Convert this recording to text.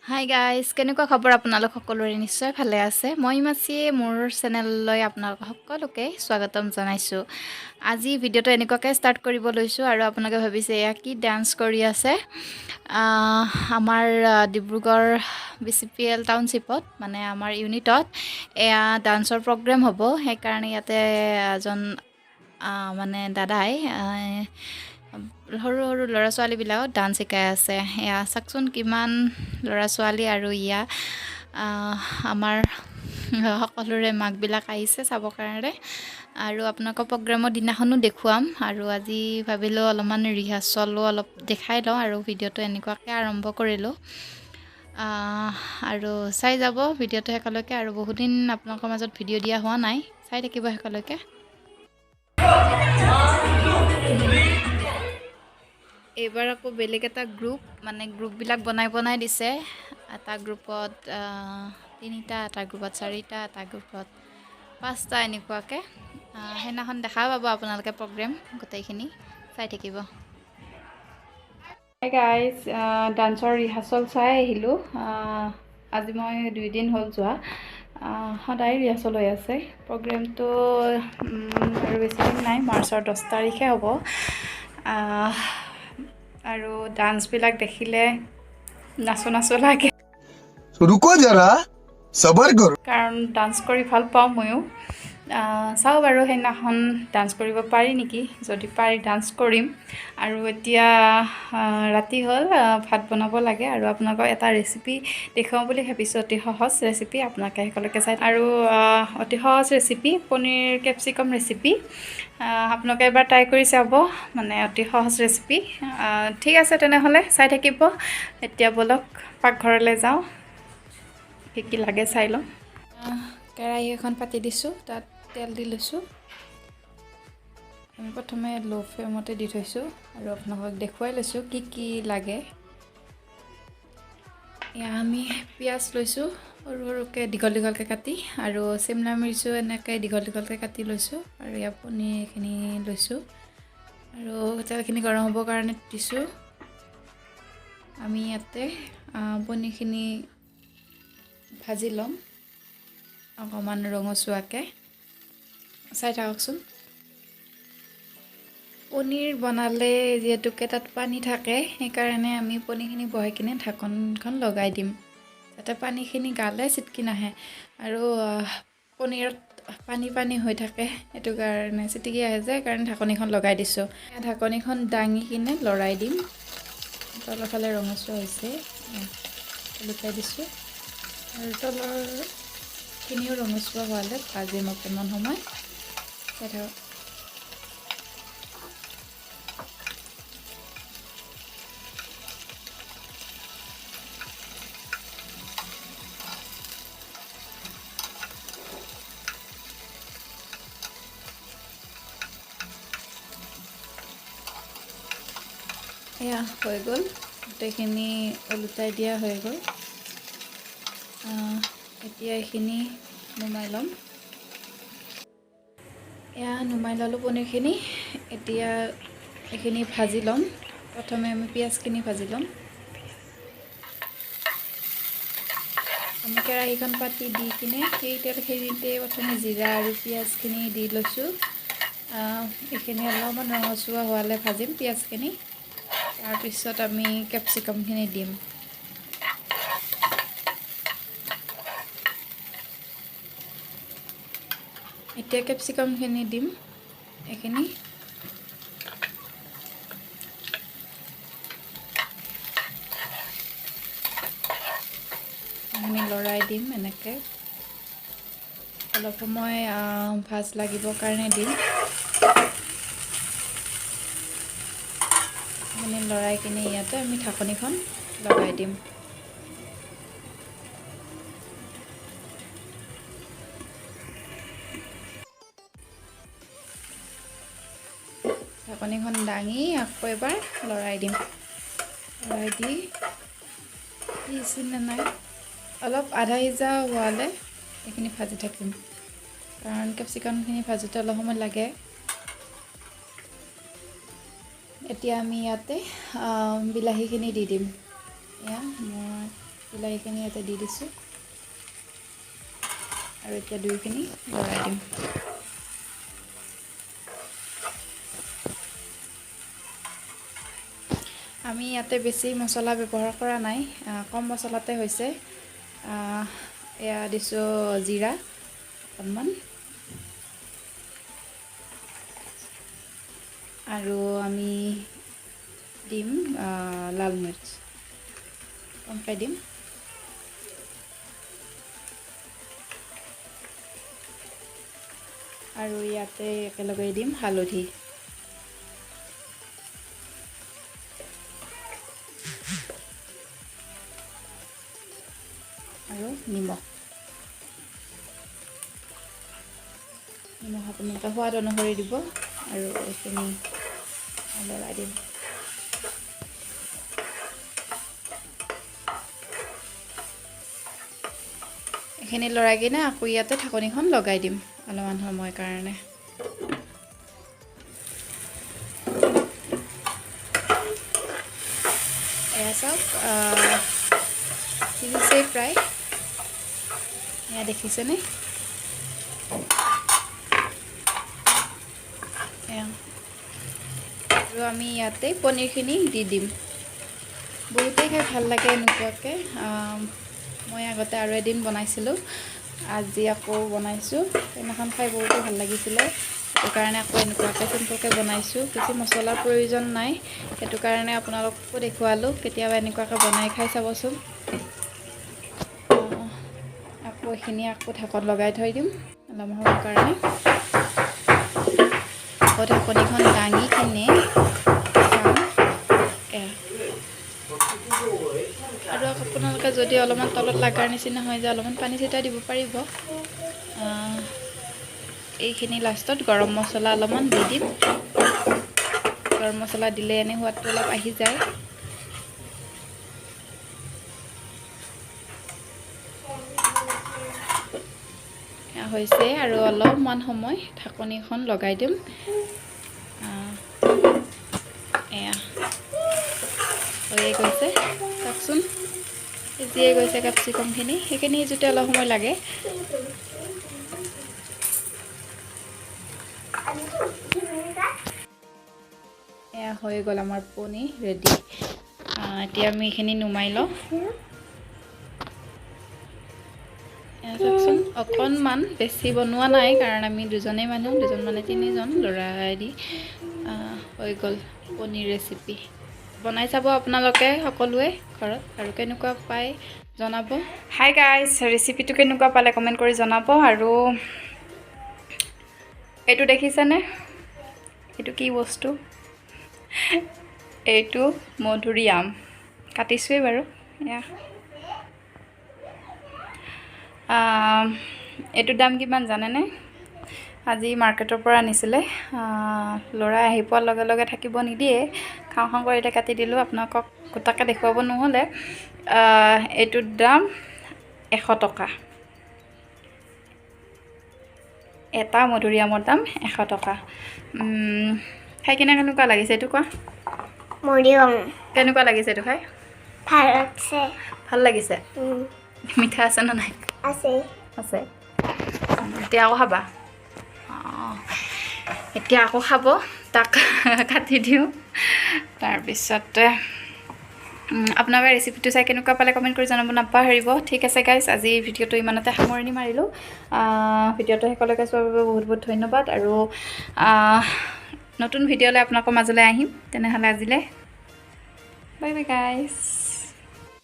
Hi guys, কেনেকুৱা খবৰ আপোনালোক সকলোৰে? নিশ্চয় ভালে আছে। মই হিমাশ্ৰীয়ে মোৰ চেনেললৈ আপোনালোক সকলোকে স্বাগতম জনাইছোঁ। আজি ভিডিঅ'টো এনেকুৱাকৈ ষ্টাৰ্ট কৰিব লৈছোঁ আৰু আপোনালোকে ভাবিছে এয়া কি ডান্স কৰি আছে। আমাৰ ডিব্ৰুগড় BCPL টাউনশ্বিপত মানে আমাৰ ইউনিটত এয়া ডান্সৰ প্ৰগ্ৰেম হ'ব। সেইকাৰণে ইয়াতে এজন মানে দাদাই সৰু সৰু ল'ৰা ছোৱালীবিলাকক ডান্স শিকাই আছে। এয়া চাওকচোন কিমান ল'ৰা ছোৱালী আৰু আমাৰ সকলোৰে মাকবিলাক আহিছে চাবৰ কাৰণে। আৰু আপোনালোকৰ প্ৰগ্ৰেমৰ দিনাখনো দেখুৱাম আৰু আজি ভাবিলোঁ অলপমান ৰিহাৰ্চলো অলপ দেখাই লওঁ আৰু ভিডিঅ'টো এনেকুৱাকৈ আৰম্ভ কৰিলোঁ। আৰু চাই যাব ভিডিঅ'টো শেষলৈকে। আৰু বহুদিন আপোনালোকৰ মাজত ভিডিঅ' দিয়া হোৱা নাই, চাই থাকিব শেষলৈকে। এইবাৰ আকৌ বেলেগ এটা গ্ৰুপবিলাক বনাই দিছে। এটা গ্ৰুপত 3টা, এটা গ্ৰুপত 4টা, এটা গ্ৰুপত 5টা এনেকুৱাকৈ। সেইদিনাখন দেখা পাব আপোনালোকে প্ৰগ্ৰেম গোটেইখিনি চাই থাকিব। হাই গাইজ, ডান্সৰ ৰিহাৰ্চল চাই আহিলোঁ। আজি মই 2 দিন হ'ল যোৱা। সদায় ৰিহাৰ্চল হৈ আছে। প্ৰগ্ৰেমটো আৰু বেছি দিন নাই, মাৰ্চৰ 10 তাৰিখে হ'ব। আৰু ডান্সবিলাক দেখিলে নাচো নাচো লাগে। रुको जरा सबर करो কাৰণ ডান্স কৰি ভাল পাওঁ ময়ো। চাওঁ বাৰু সেইদিনাখন ডান্স কৰিব পাৰি নেকি। যদি পাৰি ডান্স কৰিম। আৰু এতিয়া ৰাতি হ'ল, ভাত বনাব লাগে আৰু আপোনালোকক এটা ৰেচিপি দেখুৱাওঁ বুলি ভাবিছোঁ। অতি সহজ ৰেচিপি, আপোনালোকে সকলোকে চাই। আৰু অতি সহজ ৰেচিপি, পনীৰ কেপচিকাম ৰেচিপি। আপোনালোকে এবাৰ ট্ৰাই কৰি চাব, মানে অতি সহজ ৰেচিপি। ঠিক আছে তেনেহ'লে চাই থাকিব। এতিয়া ব'লক পাকঘৰলৈ যাওঁ, কি কি লাগে চাই লওঁ। কেৰাহী এখন পাতি দিছোঁ, তাত তেল দি লৈছোঁ। আমি প্ৰথমে ল' ফ্লেমতে দি থৈছোঁ আৰু আপোনালোকক দেখুৱাই লৈছোঁ কি কি লাগে। এয়া আমি পিঁয়াজ লৈছোঁ সৰু সৰুকৈ দীঘল দীঘলকৈ কাটি, আৰু চিমলা মিৰ্চো এনেকৈ দীঘল দীঘলকৈ কাটি লৈছোঁ। আৰু ইয়াৰ পনীৰখিনি লৈছোঁ আৰু তেলখিনি গৰম হ'বৰ কাৰণে দিছোঁ। আমি ইয়াতে পনীৰখিনি ভাজি ল'ম অকণমান ৰঙচুৱাকৈ। চাই থাককচোন। পনীৰ বনালে যিহেতুকে তাত পানী থাকে, সেইকাৰণে আমি পনীৰখিনি বহাই কিনে ঢাকনখন লগাই দিম, যাতে পানীখিনি গালে চিটকি নাহে। আৰু পনীৰত পানী পানী হৈ থাকে, সেইটো কাৰণে চিটিকি আহে যে, সেইকাৰণে ঢাকনিখন লগাই দিছোঁ। ঢাকনিখন দাঙি কিনে লৰাই দিম। তলৰ ফালে ৰঙচুৱা হৈছে, লুকাই দিছোঁ। আৰু তলৰখিনিও ৰঙচুৱা হোৱালে ভাজিম অকণমান সময়। চাই থাকক। এয়া হৈ গ'ল, গোটেইখিনি ওলোটাই দিয়া হৈ গ'ল। এতিয়া এইখিনি নুমাই ল'ম। এয়া নুমাই ল'লোঁ পনীৰখিনি। এতিয়া এইখিনি ভাজি ল'ম। প্ৰথমে আমি পিঁয়াজখিনি ভাজি ল'ম। আমি কেৰাহীখন পাতি দি কিনে সেই তেলখিনিতে প্ৰথমে জিৰা আৰু পিঁয়াজখিনি দি লৈছোঁ। এইখিনি অলপমান ৰঙচুৱা হোৱালৈ ভাজিম পিঁয়াজখিনি। তাৰপিছত আমি কেপচিকামখিনি দিম। এতিয়া কেপচিকামখিনি দিম। এইখিনি লৰাই দিম এনেকৈ। অলপ সময় ভাজ লাগিবৰ কাৰণে দিম। এইখিনি লৰাই কিনে ইয়াতে আমি ঢাকনিখন লগাই দিম। ঢাকনিখন দাঙি আকৌ এবাৰ লৰাই দিম। লৰাই দি সিজিছেনে নাই অলপ আধা সিজা হোৱালৈ এইখিনি ভাজি থাকিম, কাৰণ কেপচিকামখিনি ভাজোতে অলপ সময় লাগে। এতিয়া আমি ইয়াতে বিলাহীখিনি দি দিম। এয়া মই বিলাহীখিনি ইয়াতে দি দিছোঁ আৰু এতিয়া দুইখিনি লৰাই দিম আমি ইয়াতে বেছি মছলা ব্যৱহাৰ কৰা নাই কম মছলাতে হৈছে এয়া দিছোঁ জিৰা অকণমান আৰু আমি দিম লাল মিৰ্চ কমকৈ দিম আৰু ইয়াতে একেলগে দিম হালধি আৰু নিমখ আপোনালোকে সোৱাদ অনুসৰি দিব আৰু এইখিনি লৰাই দিম এইখিনি লৰাই কিনে আকৌ ইয়াতে ঢাকনিখন লগাই দিম অলপমান সময় কাৰণে এয়া চাওক সিজিছে প্ৰায় এয়া দেখিছেনে আৰু আমি ইয়াতে পনীৰখিনি দি দিম বহুতেই খাই ভাল লাগে এনেকুৱাকৈ মই আগতে আৰু এদিন বনাইছিলোঁ আজি আকৌ বনাইছোঁ সেইদিনাখন খাই বহুতেই ভাল লাগিছিলে সেইটো কাৰণে আকৌ এনেকুৱাকৈ চিম্পলকৈ বনাইছোঁ বেছি মছলাৰ প্ৰয়োজন নাই সেইটো কাৰণে আপোনালোককো দেখুৱালোঁ কেতিয়াবা এনেকুৱাকৈ বনাই খাই চাবচোন আকৌ এইখিনি আকৌ ঢাকন লগাই থৈ দিম অলপ সময়ৰ কাৰণে আকৌ ঢাকনিখন দাঙি কিনে আৰু আপোনালোকে যদি অলপমান তলত লাগাৰ নিচিনা হৈ যায় অলপমান পানী ছটিয়াই দিব পাৰিব এইখিনি লাষ্টত গৰম মছলা অলপমান দি দিম গৰম মছলা দিলে এনেই সোৱাদটো অলপ আহি যায় হৈছে আৰু অলপমান সময় ঢাকনিখন লগাই দিম এয়া হৈয়ে গৈছে চাওকচোন সিজিয়ে গৈছে কেপচিকামখিনি সেইখিনি সিজোতে অলপ সময় লাগে এয়া হৈ গ'ল আমাৰ পনীৰ ৰেডি এতিয়া আমি এইখিনি নুমাই লওঁ চাওকচোন অকণমান বেছি বনোৱা নাই কাৰণ আমি দুজনেই মানুহ দুজন মানে তিনিজন ল'ৰা দি হৈ গ'ল পনীৰ ৰেচিপি বনাই চাব আপোনালোকে সকলোৱে ঘৰত আৰু কেনেকুৱা পায় জনাব হাই গাইজ ৰেচিপিটো কেনেকুৱা পালে কমেণ্ট কৰি জনাব আৰু এইটো দেখিছেনে এইটো কি বস্তু এইটো মধুৰিআম কাটিছোৱেই বাৰু এয়া এইটোৰ দাম কিমান জানেনে আজি মাৰ্কেটৰ পৰা আনিছিলে ল'ৰাই আহি পোৱাৰ লগে লগে থাকিব নিদিয়ে খাওঁ খাওঁ কৰি কাটি দিলোঁ আপোনালোকক গোটাকৈ দেখুৱাব নহ'লে এইটোৰ দাম 100 টকা এটা মধুৰিআমৰ দাম 100 টকা খাই কিনে কেনেকুৱা লাগিছে এইটো কোৱা মধুৰিআম কেনেকুৱা লাগিছে এইটো খাই ভাল আছে ভাল লাগিছে মিঠা আছে নে নাই আছে আছে এতিয়া আকৌ খাবা এতিয়া আকৌ খাব তাক কাটি দিওঁ তাৰপিছতে আপোনালোকে ৰেচিপিটো চাই কেনেকুৱা পালে কমেণ্ট কৰি জনাব নাপাহৰিব ঠিক আছে গাইজ আজি ভিডিঅ'টো ইমানতে সামৰণি মাৰিলোঁ ভিডিঅ'টো শেষলৈকে চোৱাৰ বাবে বহুত বহুত ধন্যবাদ আৰু নতুন ভিডিঅ'লৈ আপোনালোকৰ মাজলৈ আহিম তেনেহ'লে আজিলৈ বাই বাই গাইজ